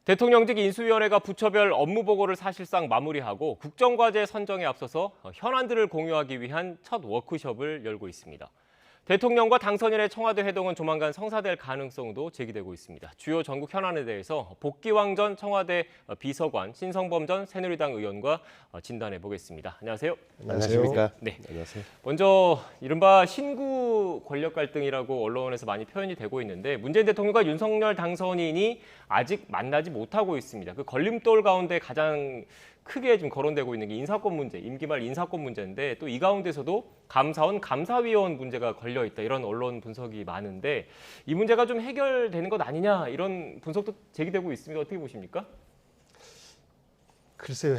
대통령직 인수위원회가 부처별 업무 보고를 사실상 마무리하고 국정과제 선정에 앞서서 현안들을 공유하기 위한 첫 워크숍을 열고 있습니다. 대통령과 당선인의 청와대 회동은 조만간 성사될 가능성도 제기되고 있습니다. 주요 전국 현안에 대해서 복귀왕 전 청와대 비서관, 신성범 전 새누리당 의원과 진단해 보겠습니다. 안녕하세요. 안녕하십니까? 네. 안녕하세요. 먼저 이른바 신구 권력 갈등이라고 언론에서 많이 표현이 되고 있는데 문재인 대통령과 윤석열 당선인이 아직 만나지 못하고 있습니다. 그 걸림돌 가운데 가장 크게 지금 거론되고 있는 게 인사권 문제, 임기 말 인사권 문제인데 또 이 가운데서도 감사원, 감사위원 문제가 걸려 있다 이런 언론 분석이 많은데 이 문제가 좀 해결되는 것 아니냐 이런 분석도 제기되고 있습니다. 어떻게 보십니까? 글쎄요,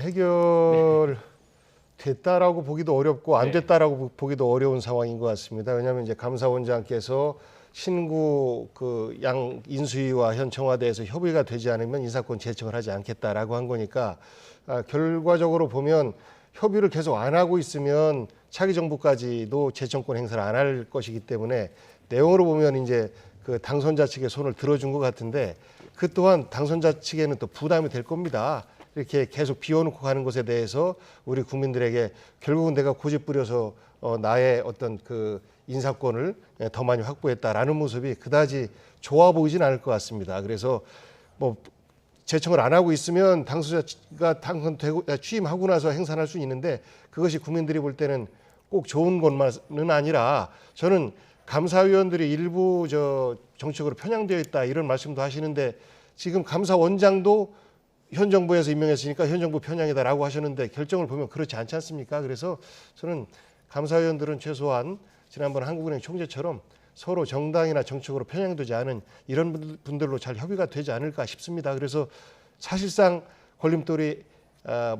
해결됐다라고 보기도 어렵고 안 됐다라고 보기도 어려운 상황인 것 같습니다. 왜냐하면 이제 감사원장께서 신구 그 양 인수위와 현 청와대에서 협의가 되지 않으면 인사권 제청을 하지 않겠다라고 한 거니까 결과적으로 보면 협의를 계속 안 하고 있으면 차기 정부까지도 제청권 행사를 안 할 것이기 때문에 내용으로 보면 이제 그 당선자 측의 손을 들어준 것 같은데 그 또한 당선자 측에는 또 부담이 될 겁니다. 이렇게 계속 비워놓고 가는 것에 대해서 우리 국민들에게 결국은 내가 고집 부려서 나의 어떤 그 인사권을 더 많이 확보했다라는 모습이 그다지 좋아 보이진 않을 것 같습니다. 그래서 뭐 제청을 안 하고 있으면 당선자가 당선되고 취임하고 나서 행사할 수 있는데 그것이 국민들이 볼 때는 꼭 좋은 것만은 아니라 저는 감사위원들이 일부 정책으로 편향되어 있다 이런 말씀도 하시는데 지금 감사원장도 현 정부에서 임명했으니까 현 정부 편향이다라고 하셨는데 결정을 보면 그렇지 않지 않습니까? 그래서 저는 감사위원들은 최소한 지난번 한국은행 총재처럼 서로 정당이나 정책으로 편향되지 않은 이런 분들로 잘 협의가 되지 않을까 싶습니다. 그래서 사실상 걸림돌이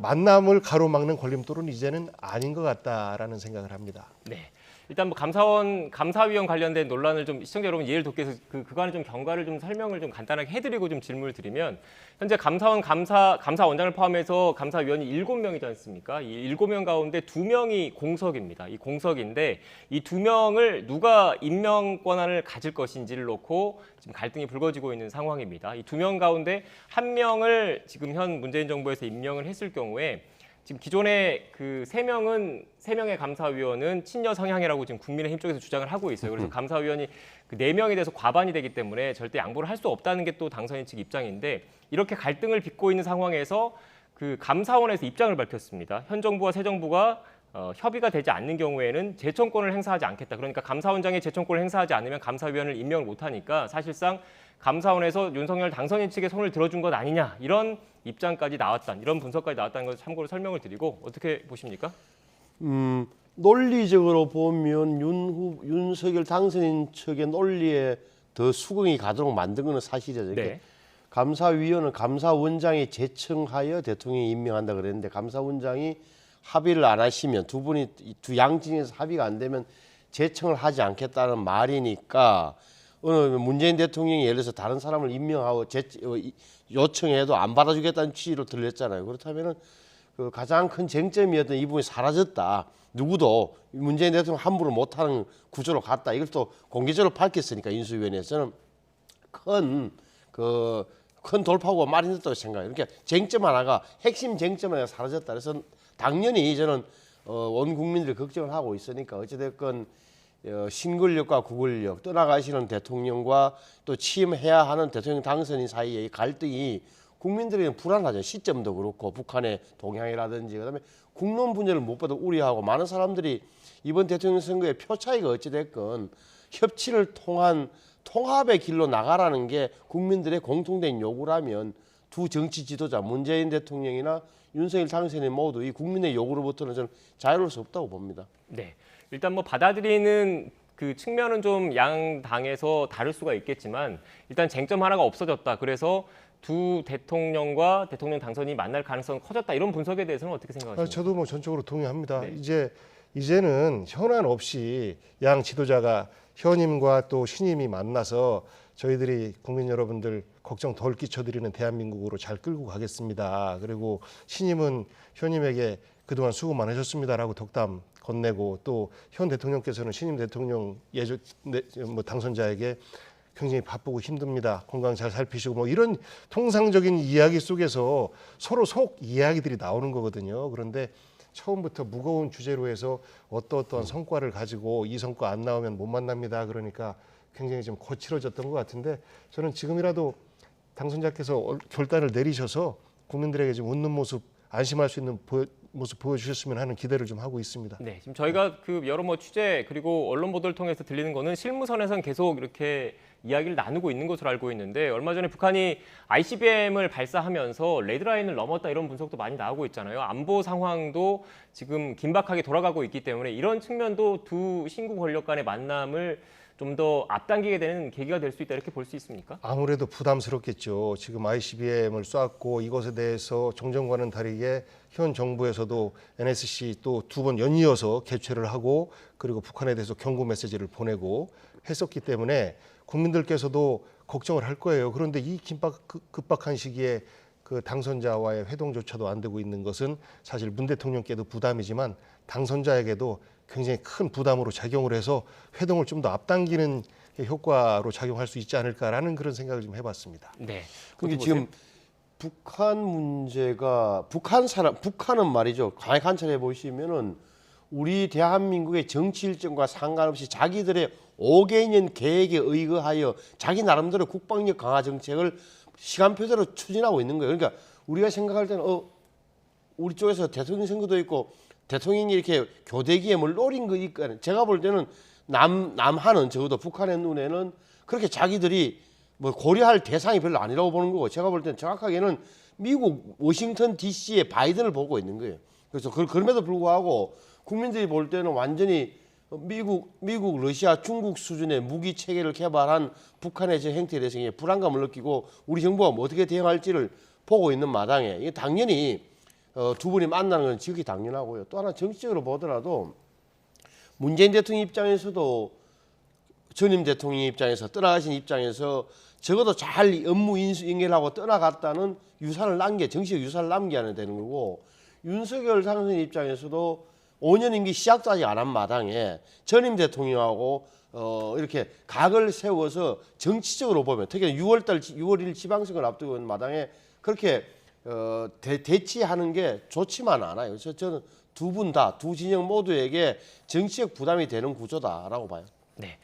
만남을 가로막는 걸림돌은 이제는 아닌 것 같다라는 생각을 합니다. 네. 일단 뭐 감사원, 감사위원 관련된 논란을 좀 시청자 여러분 이해를 돕기 위해서 그간의 좀 경과를 좀 설명을 좀 간단하게 해드리고 좀 질문을 드리면 현재 감사원, 감사원장을 포함해서 감사위원이 7명이지 않습니까? 이 7명 가운데 2명이 공석입니다. 이 공석인데 이 2명을 누가 임명 권한을 가질 것인지를 놓고 지금 갈등이 불거지고 있는 상황입니다. 이 2명 가운데 1명을 지금 현 문재인 정부에서 임명을 했을 경우에 지금 기존의 그 3명의 감사위원은 친여 성향이라고 지금 국민의힘 쪽에서 주장을 하고 있어요. 그래서 감사위원이 그 4명이 돼서 과반이 되기 때문에 절대 양보를 할 수 없다는 게 또 당선인 측 입장인데 이렇게 갈등을 빚고 있는 상황에서 그 감사원에서 입장을 밝혔습니다. 현 정부와 새 정부가 협의가 되지 않는 경우에는 제청권을 행사하지 않겠다. 그러니까 감사원장이 제청권을 행사하지 않으면 감사위원을 임명을 못하니까 사실상 감사원에서 윤석열 당선인 측의 손을 들어준 것 아니냐 이런 입장까지 나왔다, 이런 분석까지 나왔다는 것을 참고로 설명을 드리고 어떻게 보십니까? 논리적으로 보면 윤석열 당선인 측의 논리에 더 수긍이 가도록 만든 것은 사실이죠. 네. 감사위원은 감사원장이 제청하여 대통령이 임명한다 그랬는데 감사원장이 합의를 안 하시면 두 양진에서 합의가 안 되면 제청을 하지 않겠다는 말이니까 어느 문재인 대통령이 예를 들어서 다른 사람을 임명하고 요청해도 안 받아주겠다는 취지로 들렸잖아요. 그렇다면은 그 가장 큰 쟁점이었던 이 부분이 사라졌다. 누구도 문재인 대통령 함부로 못하는 구조로 갔다. 이걸 또 공개적으로 밝혔으니까 인수위원회에서는 큰 돌파구가 마련됐다고 생각해요. 그러니까 쟁점 하나가 핵심 쟁점 하나가 사라졌다. 그래서 당연히 저는 온 국민들이 걱정을 하고 있으니까 어찌됐건 신권력과 구권력 떠나가시는 대통령과 또 취임해야 하는 대통령 당선인 사이의 갈등이 국민들에게는 불안하죠. 시점도 그렇고 북한의 동향이라든지 그다음에 국론 분열을 무엇보다 우려하고 많은 사람들이 이번 대통령 선거의 표 차이가 어찌됐건 협치를 통한 통합의 길로 나가라는 게 국민들의 공통된 요구라면 두 정치 지도자 문재인 대통령이나 윤석열 당선인 모두 이 국민의 요구로부터는 저는 자유로울 수 없다고 봅니다. 네. 일단 뭐 받아들이는 그 측면은 좀 양 당에서 다를 수가 있겠지만 일단 쟁점 하나가 없어졌다. 그래서 두 대통령과 대통령 당선인이 만날 가능성이 커졌다. 이런 분석에 대해서는 어떻게 생각하십니까? 저도 뭐 전적으로 동의합니다. 네. 이제는 현안 없이 양 지도자가 현임과 또 신임이 만나서 저희들이 국민 여러분들 걱정 덜 끼쳐드리는 대한민국으로 잘 끌고 가겠습니다. 그리고 신임은 현임에게 그동안 수고 많으셨습니다라고 덕담 건네고 또 현 대통령께서는 신임 대통령 당선자에게 굉장히 바쁘고 힘듭니다. 건강 잘 살피시고 뭐 이런 통상적인 이야기 속에서 서로 속 이야기들이 나오는 거거든요. 그런데 처음부터 무거운 주제로 해서 어떠한 성과를 가지고 이 성과 안 나오면 못 만납니다. 그러니까 굉장히 좀 거칠어졌던 것 같은데 저는 지금이라도 당선자께서 결단을 내리셔서 국민들에게 좀 웃는 모습, 안심할 수 있는 모습 보여주셨으면 하는 기대를 좀 하고 있습니다. 네, 지금 저희가 그 여러 뭐 취재 그리고 언론 보도를 통해서 들리는 거는 실무선에선 계속 이렇게 이야기를 나누고 있는 것으로 알고 있는데 얼마 전에 북한이 ICBM을 발사하면서 레드라인을 넘었다 이런 분석도 많이 나오고 있잖아요. 안보 상황도 지금 긴박하게 돌아가고 있기 때문에 이런 측면도 두 신구 권력 간의 만남을 좀 더 앞당기게 되는 계기가 될 수 있다 이렇게 볼 수 있습니까? 아무래도 부담스럽겠죠. 지금 ICBM을 쐈고 이것에 대해서 정정과는 다르게 현 정부에서도 NSC 또 두 번 연이어서 개최를 하고 그리고 북한에 대해서 경고 메시지를 보내고 했었기 때문에 국민들께서도 걱정을 할 거예요. 그런데 이 급박한 시기에 그 당선자와의 회동조차도 안 되고 있는 것은 사실 문 대통령께도 부담이지만 당선자에게도 굉장히 큰 부담으로 작용을 해서 회동을 좀 더 앞당기는 효과로 작용할 수 있지 않을까라는 그런 생각을 좀 해봤습니다. 네. 그게 지금 북한 문제가 북한은 말이죠. 가만히 관찰해 보시면은 우리 대한민국의 정치 일정과 상관없이 자기들의 5개년 계획에 의거하여 자기 나름대로 국방력 강화 정책을 시간표대로 추진하고 있는 거예요. 그러니까 우리가 생각할 때는 우리 쪽에서 대통령 선거도 있고 대통령이 이렇게 교대기에 뭘 노린 거 있거든요. 제가 볼 때는 남한은 적어도 북한의 눈에는 그렇게 자기들이 뭐 고려할 대상이 별로 아니라고 보는 거고 제가 볼 때는 정확하게는 미국 워싱턴 DC의 바이든을 보고 있는 거예요. 그래서 그럼에도 불구하고 국민들이 볼 때는 완전히 미국, 러시아, 중국 수준의 무기 체계를 개발한 북한의 저 행태에 대해서 불안감을 느끼고 우리 정부가 뭐 어떻게 대응할지를 보고 있는 마당에 이게 당연히 두 분이 만나는 건 지극히 당연하고요. 또 하나 정치적으로 보더라도 문재인 대통령 입장에서도 전임 대통령 입장에서 떠나가신 입장에서 적어도 잘 업무 인수 인계하고 떠나갔다는 정치적 유산을 남겨야 되는 거고 윤석열 당선 입장에서도 5년 임기 시작도 아직 안 한 마당에 전임 대통령하고 이렇게 각을 세워서 정치적으로 보면 특히 6월 1일 지방선거를 앞두고 있는 마당에 그렇게 대치하는 게 좋지만 않아요. 저는 두 분 다, 두 진영 모두에게 정치적 부담이 되는 구조다라고 봐요. 네.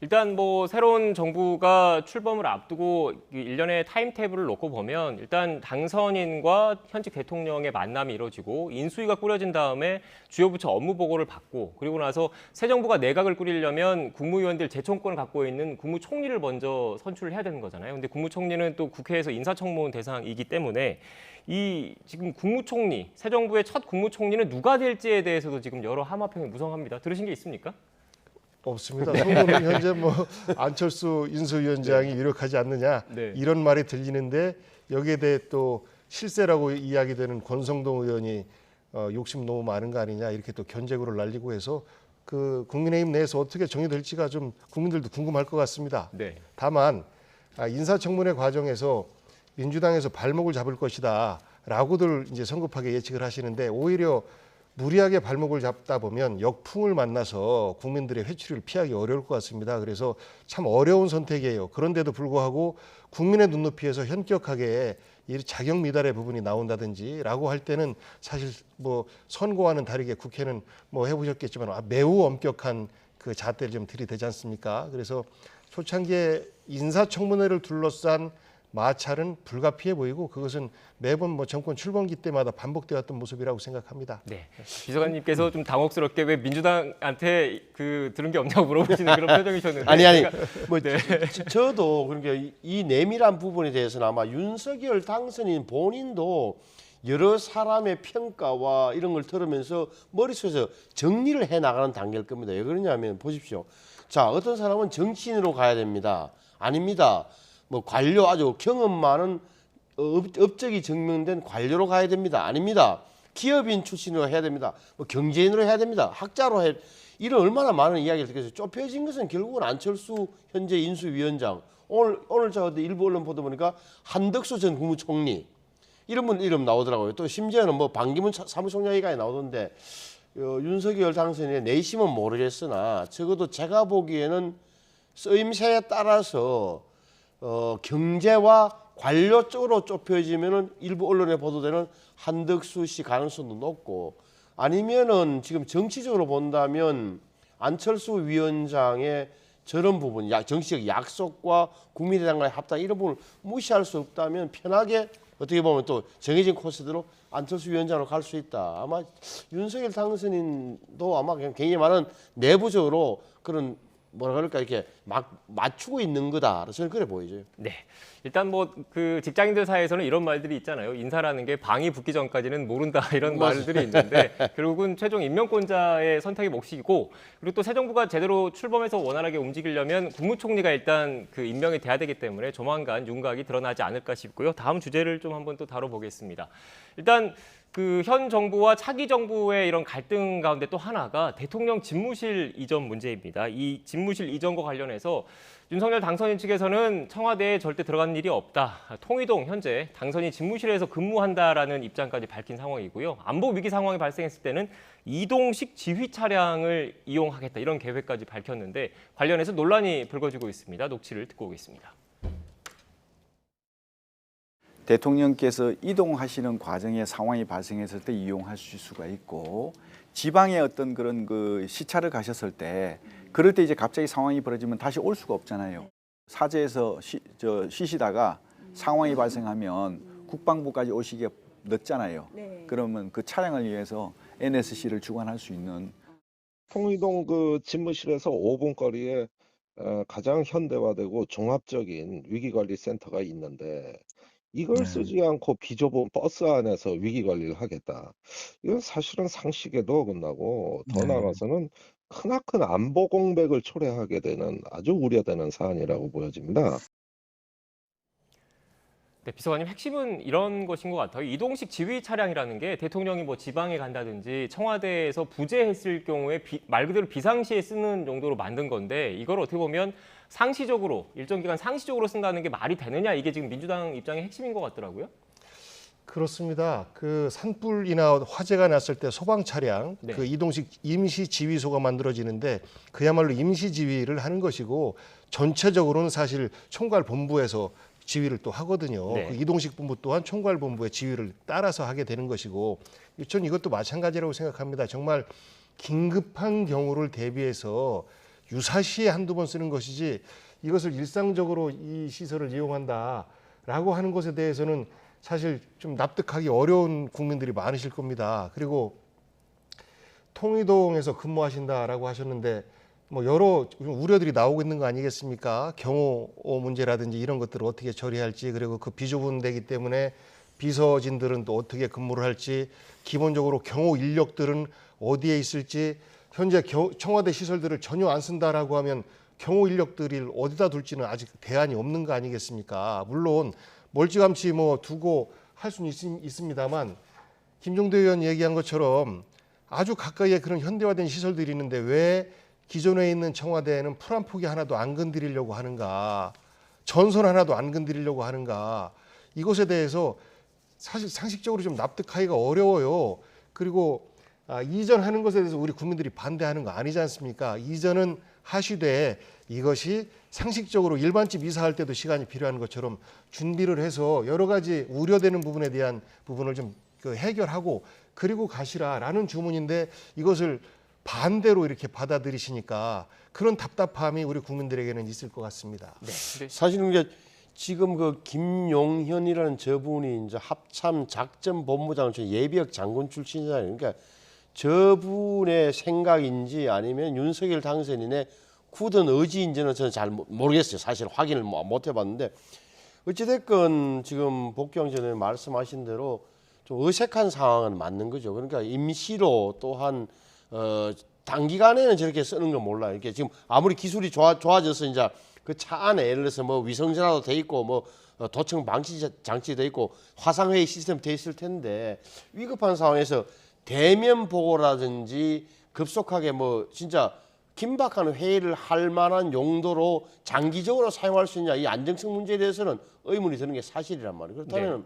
일단 뭐 새로운 정부가 출범을 앞두고 일련의 타임테이블을 놓고 보면 일단 당선인과 현직 대통령의 만남이 이루어지고 인수위가 꾸려진 다음에 주요 부처 업무 보고를 받고 그리고 나서 새 정부가 내각을 꾸리려면 국무위원들 재청권을 갖고 있는 국무총리를 먼저 선출을 해야 되는 거잖아요. 근데 국무총리는 또 국회에서 인사청문 대상이기 때문에 이 지금 국무총리, 새 정부의 첫 국무총리는 누가 될지에 대해서도 지금 여러 함화평이 무성합니다. 들으신 게 있습니까? 없습니다. 소문은 현재 뭐 안철수 인수위원장이 유력하지 않느냐 이런 말이 들리는데 여기에 대해 또 실세라고 이야기되는 권성동 의원이 욕심 너무 많은 거 아니냐 이렇게 또 견제구를 날리고 해서 그 국민의힘 내에서 어떻게 정리될지가 좀 국민들도 궁금할 것 같습니다. 네. 다만 인사청문회 과정에서 민주당에서 발목을 잡을 것이다라고들 이제 성급하게 예측을 하시는데 오히려 무리하게 발목을 잡다 보면 역풍을 만나서 국민들의 회추리를 피하기 어려울 것 같습니다. 그래서 참 어려운 선택이에요. 그런데도 불구하고 국민의 눈높이에서 현격하게 이 자격 미달의 부분이 나온다든지라고 할 때는 사실 뭐 선거와는 다르게 국회는 뭐 해보셨겠지만 매우 엄격한 그 잣대를 좀 들이대지 않습니까? 그래서 초창기에 인사청문회를 둘러싼 마찰은 불가피해 보이고 그것은 매번 뭐 정권 출범기 때마다 반복되었던 모습이라고 생각합니다. 네. 비서관님께서 좀 당혹스럽게 왜 민주당한테 들은 게 없냐고 물어보시는 그런 표정이셨는데 아니 뭐 네. 저도 그러니까 이 내밀한 부분에 대해서는 아마 윤석열 당선인 본인도 여러 사람의 평가와 이런 걸 들으면서 머릿속에서 정리를 해 나가는 단계일 겁니다. 왜 그러냐면 보십시오. 자, 어떤 사람은 정치인으로 가야 됩니다. 아닙니다. 뭐 관료 아주 경험 많은 업적이 증명된 관료로 가야 됩니다. 아닙니다. 기업인 출신으로 해야 됩니다. 뭐 경제인으로 해야 됩니다. 학자로 해 이런 얼마나 많은 이야기를 듣겠어요. 좁혀진 것은 결국은 안철수 현재 인수위원장 오늘 저 일부 언론 보다 보니까 한덕수 전 국무총리 이런 분 이름 나오더라고요. 또 심지어는 뭐 반기문 사무총장이까지 나오던데 윤석열 당선인의 내심은 모르겠으나 적어도 제가 보기에는 쓰임새에 따라서 경제와 관료 쪽으로 좁혀지면은 일부 언론에 보도되는 한덕수 씨 가능성도 높고, 아니면은 지금 정치적으로 본다면 안철수 위원장의 저런 부분, 정치적 약속과 국민의당과의 합당 이런 부분을 무시할 수 없다면 편하게 어떻게 보면 또 정해진 코스대로 안철수 위원장으로 갈 수 있다. 아마 윤석열 당선인도 아마 그냥 굉장히 많은 내부적으로 그런 뭐라 그럴까 이렇게 막 맞추고 있는 거다. 저는 그래 보이죠. 네. 일단 뭐 그 직장인들 사이에서는 이런 말들이 있잖아요. 인사라는 게 방이 붙기 전까지는 모른다 이런 말들이 있는데 결국은 최종 임명권자의 선택의 몫이고, 그리고 또 새 정부가 제대로 출범해서 원활하게 움직이려면 국무총리가 일단 그 임명이 돼야 되기 때문에 조만간 윤곽이 드러나지 않을까 싶고요. 다음 주제를 좀 한번 또 다뤄보겠습니다. 일단 그 현 정부와 차기 정부의 이런 갈등 가운데 또 하나가 대통령 집무실 이전 문제입니다. 이 집무실 이전과 관련해서 윤석열 당선인 측에서는 청와대에 절대 들어가는 일이 없다. 통이동 현재 당선인 집무실에서 근무한다라는 입장까지 밝힌 상황이고요. 안보 위기 상황이 발생했을 때는 이동식 지휘 차량을 이용하겠다 이런 계획까지 밝혔는데 관련해서 논란이 불거지고 있습니다. 녹취를 듣고 오겠습니다. 대통령께서 이동하시는 과정에 상황이 발생했을 때 이용하실 수가 있고, 지방에 어떤 그런 그 시차를 가셨을 때 그럴 때 이제 갑자기 상황이 벌어지면 다시 올 수가 없잖아요. 사저에서 쉬시다가 상황이 발생하면 국방부까지 오시기에 늦잖아요. 네. 그러면 그 차량을 위해서 NSC를 주관할 수 있는. 통이동 그 집무실에서 5분 거리에 가장 현대화되고 종합적인 위기관리 센터가 있는데, 이걸 쓰지 않고 비좁은 버스 안에서 위기관리를 하겠다. 이건 사실은 상식에도 어긋나고 더 나아가서는 크나큰 안보 공백을 초래하게 되는 아주 우려되는 사안이라고 보여집니다. 네, 비서관님 핵심은 이런 것인 것 같아요. 이동식 지휘 차량이라는 게 대통령이 뭐 지방에 간다든지 청와대에서 부재했을 경우에 말 그대로 비상시에 쓰는 정도로 만든 건데, 이걸 어떻게 보면 상시적으로 일정 기간 상시적으로 쓴다는 게 말이 되느냐, 이게 지금 민주당 입장의 핵심인 것 같더라고요. 그렇습니다. 그 산불이나 화재가 났을 때 소방 차량, 네. 그 이동식 임시 지휘소가 만들어지는데 그야말로 임시 지휘를 하는 것이고, 전체적으로는 사실 총괄 본부에서 지휘를 또 하거든요. 네. 그 이동식 본부 또한 총괄 본부의 지휘를 따라서 하게 되는 것이고, 전 이것도 마찬가지라고 생각합니다. 정말 긴급한 경우를 대비해서 유사시에 한두 번 쓰는 것이지, 이것을 일상적으로 이 시설을 이용한다라고 하는 것에 대해서는 사실 좀 납득하기 어려운 국민들이 많으실 겁니다. 그리고 통이동에서 근무하신다라고 하셨는데 뭐 여러 우려들이 나오고 있는 거 아니겠습니까? 경호 문제라든지 이런 것들을 어떻게 처리할지, 그리고 그 비좁은 데기 때문에 비서진들은 또 어떻게 근무를 할지, 기본적으로 경호 인력들은 어디에 있을지, 현재 청와대 시설들을 전혀 안 쓴다라고 하면 경호 인력들을 어디다 둘지는 아직 대안이 없는 거 아니겠습니까? 물론 멀찌감치 뭐 두고 할 수는 있습니다만, 김종대 의원 얘기한 것처럼 아주 가까이에 그런 현대화된 시설들이 있는데 왜 기존에 있는 청와대에는 풀 한 포기 하나도 안 건드리려고 하는가, 전선 하나도 안 건드리려고 하는가, 이것에 대해서 사실 상식적으로 좀 납득하기가 어려워요. 그리고 이전하는 것에 대해서 우리 국민들이 반대하는 거 아니지 않습니까? 이전은 하시되 이것이 상식적으로 일반집 이사할 때도 시간이 필요한 것처럼 준비를 해서 여러 가지 우려되는 부분에 대한 부분을 좀 해결하고 그리고 가시라라는 주문인데, 이것을 반대로 이렇게 받아들이시니까 그런 답답함이 우리 국민들에게는 있을 것 같습니다. 네. 사실은 이제 지금 그 김용현이라는 저분이 이제 합참 작전본부장 예비역 장군 출신이잖아요. 그러니까 저분의 생각인지 아니면 윤석열 당선인의 굳은 의지인지는 저는 잘 모르겠어요. 사실 확인을 못 해봤는데, 어찌됐건 지금 복경 전에 말씀하신 대로 좀 어색한 상황은 맞는 거죠. 그러니까 임시로 또한 단기간에는 저렇게 쓰는 건 몰라요. 이렇게 지금 아무리 기술이 좋아져서 이제 그 차 안에 예를 들어서 뭐 위성전화도 돼 있고 뭐 도청 방지 장치 돼 있고 화상회의 시스템 돼 있을 텐데, 위급한 상황에서 대면 보고라든지 급속하게 뭐 진짜 긴박한 회의를 할 만한 용도로 장기적으로 사용할 수 있냐, 이 안정성 문제에 대해서는 의문이 드는 게 사실이란 말이에요. 그렇다면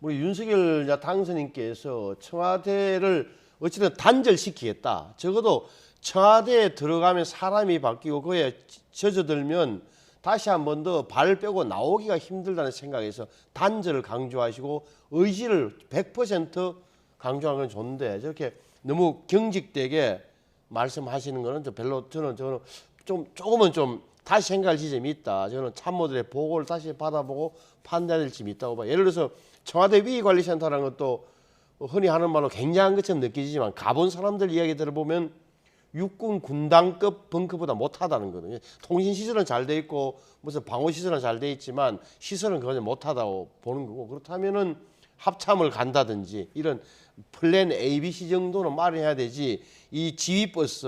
우리 윤석열 당선인께서 청와대를 어쨌든 단절시키겠다. 적어도 청와대에 들어가면 사람이 바뀌고 그에 젖어들면 다시 한 번 더 발 빼고 나오기가 힘들다는 생각에서 단절을 강조하시고 의지를 100% 강조하는 건 좋은데 저렇게 너무 경직되게 말씀하시는 거는 별로 저는 조금은 좀 다시 생각할 지점이 있다. 저는 참모들의 보고를 다시 받아보고 판단해야 될 점이 있다고 봐요. 예를 들어서 청와대 위기관리센터라는 것도 흔히 하는 말로 굉장한 것처럼 느껴지지만 가본 사람들 이야기 들어보면 육군 군단급 벙커보다 못하다는 거거든요. 통신 시설은 잘 돼 있고 무슨 방호 시설은 잘 돼 있지만 시설은 그냥 못하다고 보는 거고 그렇다면은 합참을 간다든지 이런 플랜 A, B, C 정도는 마련해야 되지 이 지휘버스,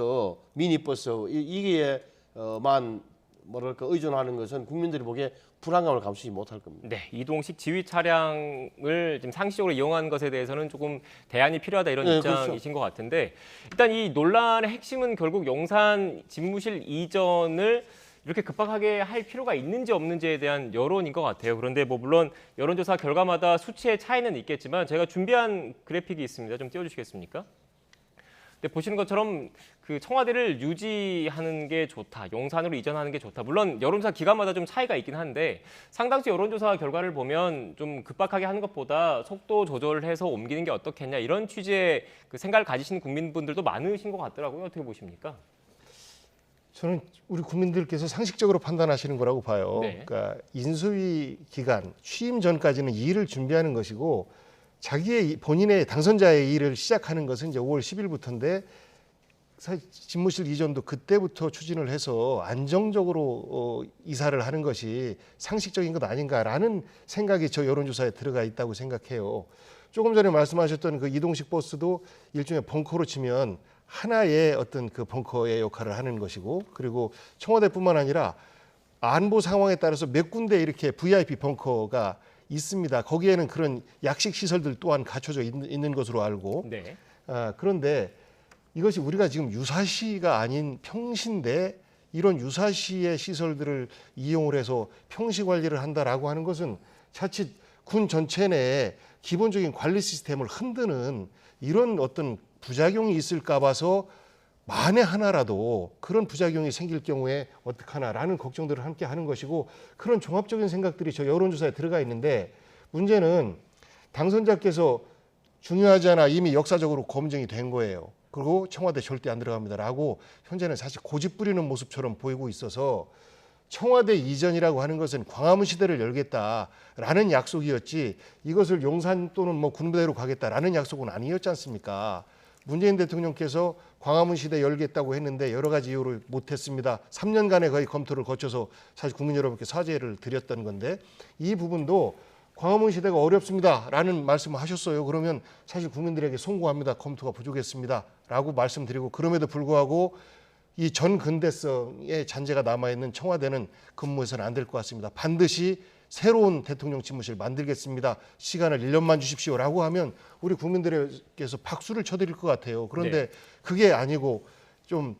미니버스 이게만 뭐랄까 의존하는 것은 국민들이 보기에 불안감을 감추지 못할 겁니다. 네, 이동식 지휘 차량을 지금 상시적으로 이용한 것에 대해서는 조금 대안이 필요하다 이런 네, 입장이신 것 같은데 일단 이 논란의 핵심은 결국 용산 집무실 이전을 이렇게 급박하게 할 필요가 있는지 없는지에 대한 여론인 것 같아요. 그런데 뭐 물론 여론조사 결과마다 수치의 차이는 있겠지만 제가 준비한 그래픽이 있습니다. 좀 띄워주시겠습니까? 네, 보시는 것처럼 그 청와대를 유지하는 게 좋다, 용산으로 이전하는 게 좋다. 물론 여론조사 기간마다 좀 차이가 있긴 한데 상당수 여론조사 결과를 보면 좀 급박하게 하는 것보다 속도 조절해서 옮기는 게 어떻겠냐 이런 취지의 그 생각을 가지시는 국민분들도 많으신 것 같더라고요. 어떻게 보십니까? 저는 우리 국민들께서 상식적으로 판단하시는 거라고 봐요. 네. 그러니까 인수위 기간 취임 전까지는 이 일을 준비하는 것이고 자기의 본인의 당선자의 일을 시작하는 것은 이제 5월 10일부터인데 집무실 이전도 그때부터 추진을 해서 안정적으로 이사를 하는 것이 상식적인 것 아닌가라는 생각이 저 여론조사에 들어가 있다고 생각해요. 조금 전에 말씀하셨던 그 이동식 버스도 일종의 벙커로 치면 하나의 어떤 그 벙커의 역할을 하는 것이고 그리고 청와대뿐만 아니라 안보 상황에 따라서 몇 군데 이렇게 VIP 벙커가 있습니다. 거기에는 그런 약식 시설들 또한 갖춰져 있는 것으로 알고 네. 그런데 이것이 우리가 지금 유사시가 아닌 평시인데 이런 유사시의 시설들을 이용을 해서 평시 관리를 한다라고 하는 것은 자칫 군 전체 내에 기본적인 관리 시스템을 흔드는 이런 어떤 부작용이 있을까 봐서 만에 하나라도 그런 부작용이 생길 경우에 어떡하나라는 걱정들을 함께 하는 것이고 그런 종합적인 생각들이 저 여론조사에 들어가 있는데 문제는 당선자께서 중요하지 않아 이미 역사적으로 검증이 된 거예요. 그리고 청와대 절대 안 들어갑니다라고 현재는 사실 고집 부리는 모습처럼 보이고 있어서 청와대 이전이라고 하는 것은 광화문 시대를 열겠다라는 약속이었지 이것을 용산 또는 뭐 군부대로 가겠다라는 약속은 아니었지 않습니까? 문재인 대통령께서 광화문 시대 열겠다고 했는데 여러 가지 이유로 못했습니다. 3년간의 거의 검토를 거쳐서 사실 국민 여러분께 사죄를 드렸던 건데 이 부분도 광화문 시대가 어렵습니다라는 말씀을 하셨어요. 그러면 사실 국민들에게 송구합니다. 검토가 부족했습니다라고 말씀드리고 그럼에도 불구하고 이 전 근대성의 잔재가 남아있는 청와대는 근무해서는 안 될 것 같습니다. 반드시 새로운 대통령 집무실 만들겠습니다. 시간을 1년만 주십시오라고 하면 우리 국민들께서 박수를 쳐드릴 것 같아요. 그런데 네. 그게 아니고 좀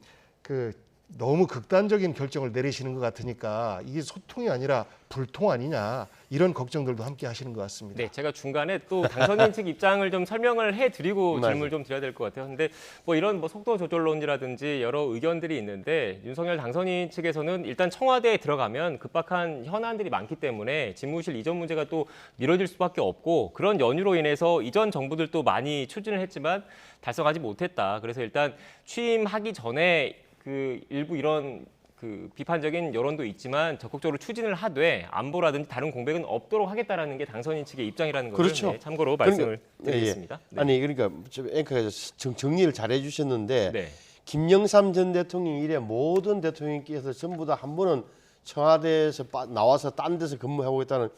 너무 극단적인 결정을 내리시는 것 같으니까 이게 소통이 아니라 불통 아니냐 이런 걱정들도 함께 하시는 것 같습니다. 네, 제가 중간에 또 당선인 측 입장을 좀 설명을 해드리고 질문을 좀 드려야 될 것 같아요. 근데 뭐 이런 뭐 속도 조절론이라든지 여러 의견들이 있는데 윤석열 당선인 측에서는 일단 청와대에 들어가면 급박한 현안들이 많기 때문에 집무실 이전 문제가 또 미뤄질 수밖에 없고 그런 연유로 인해서 이전 정부들도 많이 추진을 했지만 달성하지 못했다. 그래서 일단 취임하기 전에 그 일부 이런 그 비판적인 여론도 있지만 적극적으로 추진을 하되 안보라든지 다른 공백은 없도록 하겠다라는 게 당선인 측의 입장이라는 것을 그렇죠. 네, 참고로 말씀을 드리겠습니다. 예. 아니 그러니까 앵커가 정리를 잘 해주셨는데 네. 김영삼 전 대통령 이래 모든 대통령께서 전부 다 한 번은 청와대에서 나와서 딴 데서 근무해보겠다는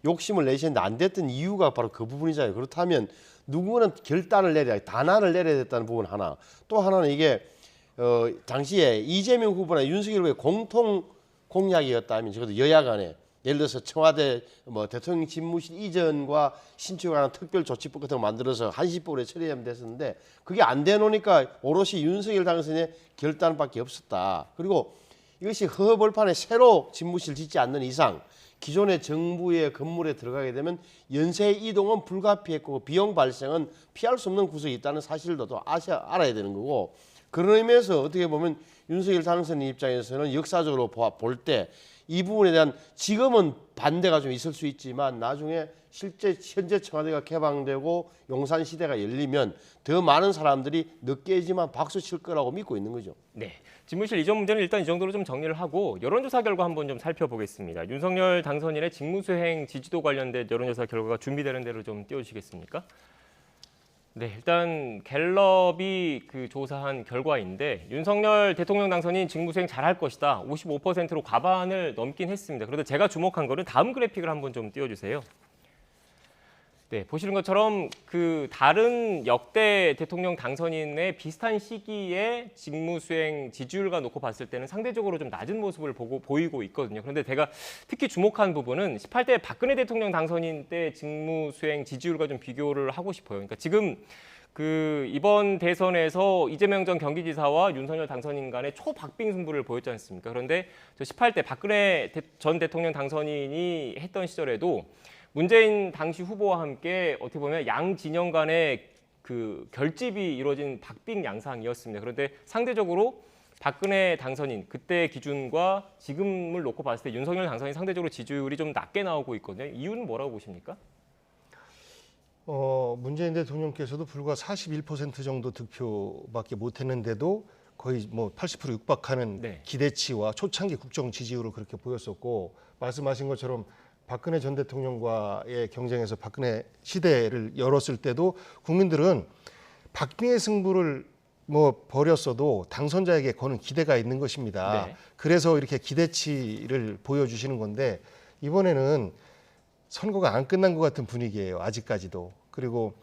욕심을 내셨는데 안 됐던 이유가 바로 그 부분이잖아요. 그렇다면 누구는 결단을 내려야 단안을 내려야 됐다는 부분 하나 또 하나는 이게 당시에 이재명 후보나 윤석열 후보의 공통 공약이었다면 적어도 여야 간에 예를 들어서 청와대 뭐 대통령 집무실 이전과 신축에 관한 특별 조치법 같은 거 만들어서 한시법으로 처리하면 됐었는데 그게 안 되노니까 오롯이 윤석열 당선의 결단밖에 없었다. 그리고 이것이 허허벌판에 새로 집무실 짓지 않는 이상 기존의 정부의 건물에 들어가게 되면 연쇄 이동은 불가피했고 비용 발생은 피할 수 없는 구석이 있다는 사실도 또 알아야 되는 거고 그런 의미에서 어떻게 보면 윤석열 당선인 입장에서는 역사적으로 볼 때 이 부분에 대한 지금은 반대가 좀 있을 수 있지만 나중에 실제 현재 청와대가 개방되고 용산 시대가 열리면 더 많은 사람들이 늦게지만 박수 칠 거라고 믿고 있는 거죠. 네. 집무실 이전 문제는 일단 이 정도로 좀 정리를 하고 여론조사 결과 한번 좀 살펴보겠습니다. 윤석열 당선인의 직무수행 지지도 관련된 여론조사 결과가 준비되는 대로 좀 띄워주시겠습니까? 네, 일단 갤럽이 그 조사한 결과인데 윤석열 대통령 당선인 직무수행 잘할 것이다. 55%로 과반을 넘긴 했습니다. 그런데 제가 주목한 거는 다음 그래픽을 한번 좀 띄워주세요. 네, 보시는 것처럼 그 다른 역대 대통령 당선인의 비슷한 시기에 직무수행 지지율과 놓고 봤을 때는 상대적으로 좀 낮은 모습을 보이고 있거든요. 그런데 제가 특히 주목한 부분은 18대 박근혜 대통령 당선인 때 직무수행 지지율과 좀 비교를 하고 싶어요. 그러니까 지금 그 이번 대선에서 이재명 전 경기지사와 윤석열 당선인 간의 초박빙 승부를 보였지 않습니까? 그런데 저 18대 박근혜 전 대통령 당선인이 했던 시절에도 문재인 당시 후보와 함께 어떻게 보면 양 진영 간의 그 결집이 이루어진 박빙 양상이었습니다. 그런데 상대적으로 박근혜 당선인 그때 기준과 지금을 놓고 봤을 때 윤석열 당선인 상대적으로 지지율이 좀 낮게 나오고 있거든요. 이유는 뭐라고 보십니까? 문재인 대통령께서도 불과 41% 정도 득표밖에 못했는데도 거의 뭐 80% 육박하는 네. 기대치와 초창기 국정 지지율을 그렇게 보였었고 말씀하신 것처럼 박근혜 전 대통령과의 경쟁에서 박근혜 시대를 열었을 때도 국민들은 박빙의 승부를 뭐 벌였어도 당선자에게 거는 기대가 있는 것입니다. 네. 그래서 이렇게 기대치를 보여주시는 건데 이번에는 선거가 안 끝난 것 같은 분위기예요. 아직까지도. 그리고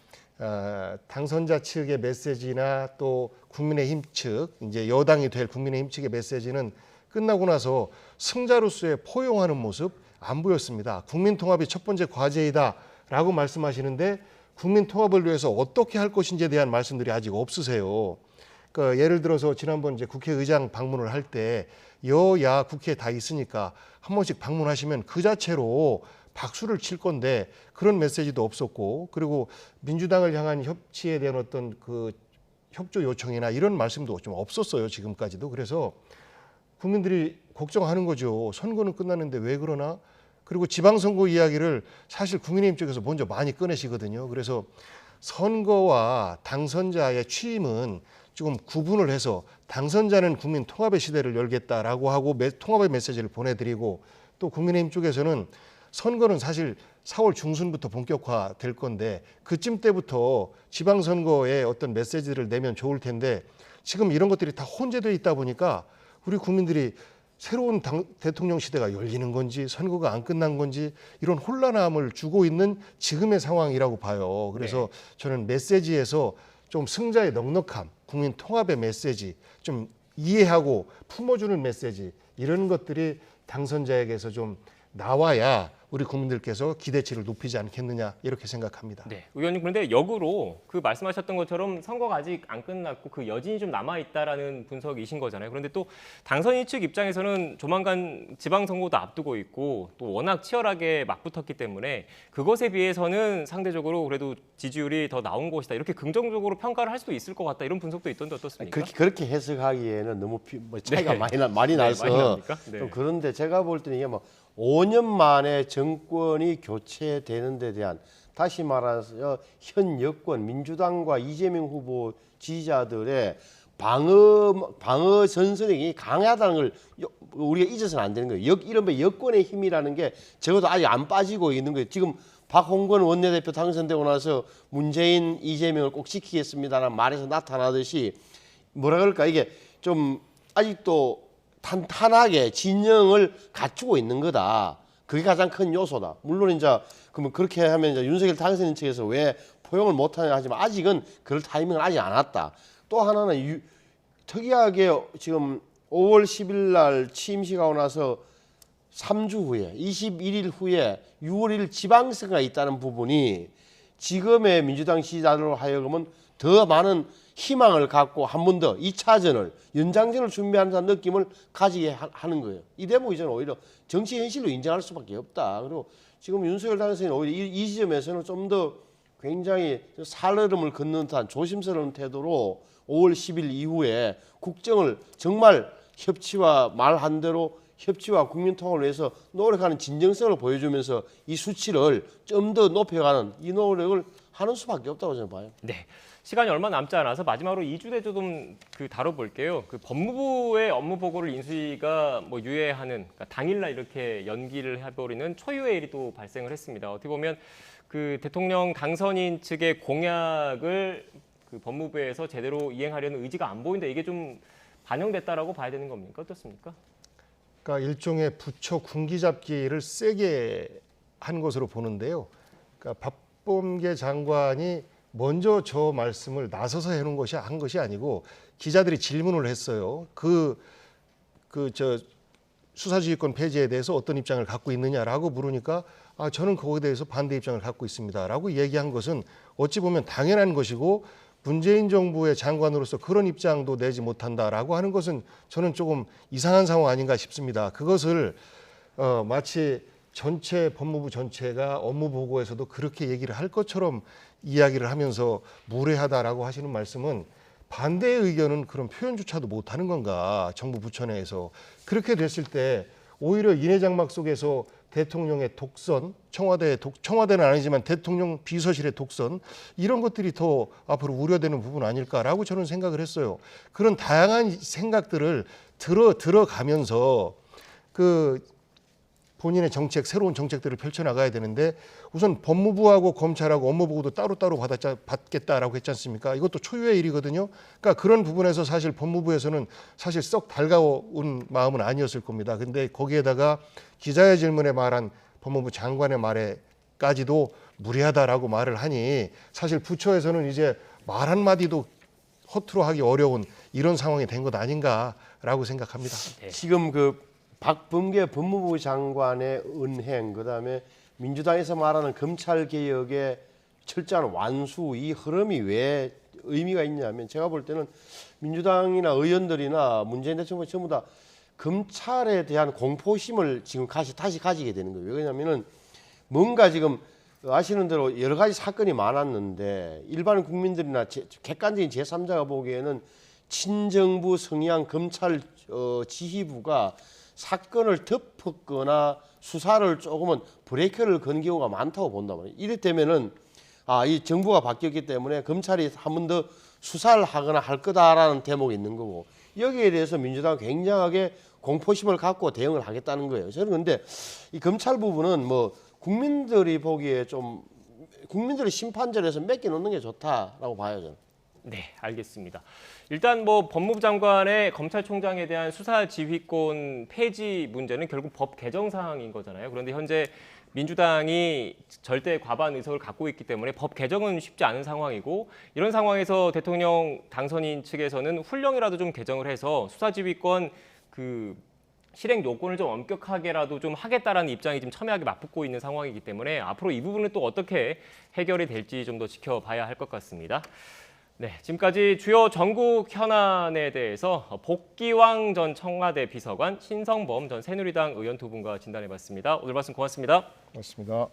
당선자 측의 메시지나 또 국민의힘 측, 이제 여당이 될 국민의힘 측의 메시지는 끝나고 나서 승자로서의 포용하는 모습 안 보였습니다. 국민통합이 첫 번째 과제이다라고 말씀하시는데 국민통합을 위해서 어떻게 할 것인지에 대한 말씀들이 아직 없으세요. 그러니까 예를 들어서 지난번 이제 국회의장 방문을 할 때 여야 국회에 다 있으니까 한 번씩 방문하시면 그 자체로 박수를 칠 건데 그런 메시지도 없었고 그리고 민주당을 향한 협치에 대한 어떤 그 협조 요청이나 이런 말씀도 좀 없었어요. 지금까지도. 그래서 국민들이 걱정하는 거죠. 선거는 끝났는데 왜 그러나? 그리고 지방선거 이야기를 사실 국민의힘 쪽에서 먼저 많이 꺼내시거든요. 그래서 선거와 당선자의 취임은 조금 구분을 해서 당선자는 국민 통합의 시대를 열겠다라고 하고 통합의 메시지를 보내드리고 또 국민의힘 쪽에서는 선거는 사실 4월 중순부터 본격화될 건데 그쯤 때부터 지방선거에 어떤 메시지를 내면 좋을 텐데 지금 이런 것들이 다 혼재되어 있다 보니까 우리 국민들이 새로운 대통령 시대가 열리는 건지 선거가 안 끝난 건지 이런 혼란함을 주고 있는 지금의 상황이라고 봐요. 그래서 저는 메시지에서 좀 승자의 넉넉함, 국민 통합의 메시지, 좀 이해하고 품어주는 메시지 이런 것들이 당선자에게서 좀 나와야 우리 국민들께서 기대치를 높이지 않겠느냐 이렇게 생각합니다. 네, 의원님 그런데 역으로 그 말씀하셨던 것처럼 선거가 아직 안 끝났고 그 여진이 좀 남아 있다라는 분석이신 거잖아요. 그런데 또 당선인 측 입장에서는 조만간 지방선거도 앞두고 있고 또 워낙 치열하게 맞붙었기 때문에 그것에 비해서는 상대적으로 그래도 지지율이 더 나온 것이다 이렇게 긍정적으로 평가를 할 수도 있을 것 같다 이런 분석도 있던데 어떻습니까? 그렇게 해석하기에는 너무 차이가 네. 많이 나서 많이 납니까? 네. 좀 그런데 제가 볼 때는 이게 뭐 5년 만에 정권이 교체되는 데 대한 다시 말해서 현 여권 민주당과 이재명 후보 지지자들의 방어 전선이 강하다는 걸 우리가 잊어서는 안 되는 거예요. 이른바 여권의 힘이라는 게 적어도 아직 안 빠지고 있는 거예요. 지금 박홍근 원내대표 당선되고 나서 문재인, 이재명을 꼭 지키겠습니다라는 말에서 나타나듯이 뭐라 그럴까 이게 좀 아직도 탄탄하게 진영을 갖추고 있는 거다. 그게 가장 큰 요소다. 물론 이제 그러면 그렇게 하면 이제 윤석열 당선인 측에서 왜 포용을 못하냐 하지만 아직은 그럴 타이밍은 아직 안 왔다. 또 하나는 특이하게 지금 5월 10일 날 취임식 하고 나서 3주 후에 21일 후에 6월 1일 지방선거가 있다는 부분이 지금의 민주당 지지자들로 하여금은 더 많은 희망을 갖고 한 번 더 2차전을 연장전을 준비하는 느낌을 가지게 하는 거예요. 이 대목이 저는 오히려 정치 현실로 인정할 수밖에 없다. 그리고 지금 윤석열 당선인은 오히려 이 지점에서는 좀 더 굉장히 살얼음을 걷는 듯한 조심스러운 태도로 5월 10일 이후에 국정을 정말 협치와 말한 대로 협치와 국민 통합을 위해서 노력하는 진정성을 보여주면서 이 수치를 좀 더 높여가는 이 노력을 하는 수밖에 없다고 저는 봐요. 네. 시간이 얼마 남지 않아서 마지막으로 이주대도 좀 다뤄볼게요. 그 법무부의 업무 보고를 인수위가 뭐 유예하는, 그러니까 당일날 이렇게 연기를 해버리는 초유의 일이 또 발생을 했습니다. 어떻게 보면 그 대통령 당선인 측의 공약을 그 법무부에서 제대로 이행하려는 의지가 안 보인다. 이게 좀 반영됐다라고 봐야 되는 겁니까? 어떻습니까? 그러니까 일종의 부처 군기잡기를 세게 한 것으로 보는데요. 그러니까 박범계 장관이 먼저 저 말씀을 나서서 해놓은 것이 한 것이 아니고 기자들이 질문을 했어요. 저 수사지휘권 폐지에 대해서 어떤 입장을 갖고 있느냐라고 물으니까 저는 그거에 대해서 반대 입장을 갖고 있습니다라고 얘기한 것은 어찌 보면 당연한 것이고 문재인 정부의 장관으로서 그런 입장도 내지 못한다라고 하는 것은 저는 조금 이상한 상황 아닌가 싶습니다. 그것을 마치 전체 법무부 전체가 업무 보고에서도 그렇게 얘기를 할 것처럼 이야기를 하면서 무례하다라고 하시는 말씀은 반대의 의견은 그런 표현조차도 못하는 건가, 정부 부처 내에서. 그렇게 됐을 때 오히려 인해장막 속에서 대통령의 독선, 청와대는 아니지만 대통령 비서실의 독선, 이런 것들이 더 앞으로 우려되는 부분 아닐까라고 저는 생각을 했어요. 그런 다양한 생각들을 들어가면서 본인의 정책, 새로운 정책들을 펼쳐나가야 되는데 우선 법무부하고 검찰하고 업무보고도 따로따로 받겠다라고 했지 않습니까? 이것도 초유의 일이거든요. 그러니까 그런 부분에서 사실 법무부에서는 사실 썩 달가운 마음은 아니었을 겁니다. 근데 거기에다가 기자의 질문에 말한 법무부 장관의 말에까지도 무리하다라고 말을 하니 사실 부처에서는 이제 말 한마디도 허투루 하기 어려운 이런 상황이 된 것 아닌가라고 생각합니다. 네. 지금 박범계 법무부 장관의 은행, 그다음에 민주당에서 말하는 검찰 개혁의 철저한 완수, 이 흐름이 왜 의미가 있냐면 제가 볼 때는 민주당이나 의원들이나 문재인 대통령이 전부 다 검찰에 대한 공포심을 지금 다시 가지게 되는 거예요. 왜냐하면은 뭔가 지금 아시는 대로 여러 가지 사건이 많았는데 일반 국민들이나 객관적인 제3자가 보기에는 친정부 성향 검찰 지휘부가 사건을 덮었거나 수사를 조금은 브레이크를 건 경우가 많다고 본단 말이에요. 이랬다면은 이 정부가 바뀌었기 때문에 검찰이 한 번 더 수사를 하거나 할 거다라는 대목이 있는 거고 여기에 대해서 민주당은 굉장하게 공포심을 갖고 대응을 하겠다는 거예요. 저는 근데 이 검찰 부분은 뭐 국민들이 보기에 좀 국민들의 심판전에서 맡겨놓는 게 좋다라고 봐요, 저는. 네, 알겠습니다. 일단 뭐 법무부 장관의 검찰총장에 대한 수사 지휘권 폐지 문제는 결국 법 개정 사항인 거잖아요. 그런데 현재 민주당이 절대 과반 의석을 갖고 있기 때문에 법 개정은 쉽지 않은 상황이고 이런 상황에서 대통령 당선인 측에서는 훈령이라도 좀 개정을 해서 수사 지휘권 실행 요건을 좀 엄격하게라도 좀 하겠다라는 입장이 지금 첨예하게 맞붙고 있는 상황이기 때문에 앞으로 이 부분은 또 어떻게 해결이 될지 좀 더 지켜봐야 할 것 같습니다. 네, 지금까지 주요 전국 현안에 대해서 복기왕 전 청와대 비서관, 신성범 전 새누리당 의원 두 분과 진단해봤습니다. 오늘 말씀 고맙습니다. 맞습니다.